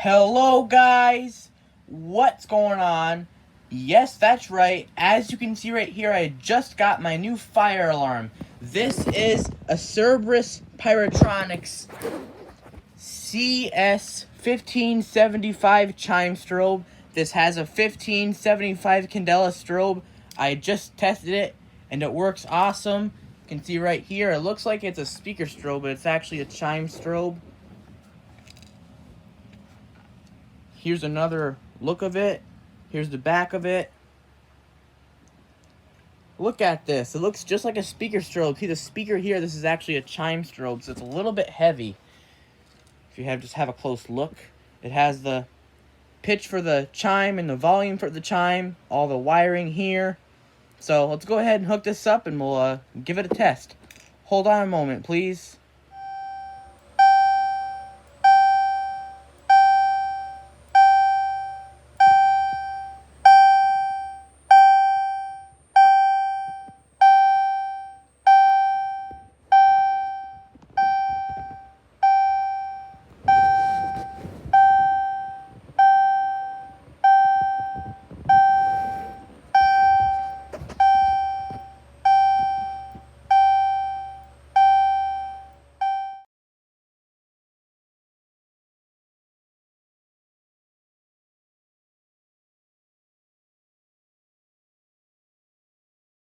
Hello guys, what's going on? Yes, that's right. As you can see right here, I just got my new fire alarm. This is a Cerberus Pyrotronics CS-1575 chime strobe. This has a 1575 candela strobe. I just tested it and it works awesome. You can see right here, it looks like it's a speaker strobe, but it's actually a chime strobe. Here's another look of it. Here's the back of it. Look at this. It looks just like a speaker strobe. See the speaker here? This is actually a chime strobe, so it's a little bit heavy. If you just have a close look. It has the pitch for the chime and the volume for the chime. All the wiring here. So let's go ahead and hook this up and we'll give it a test. Hold on a moment, please.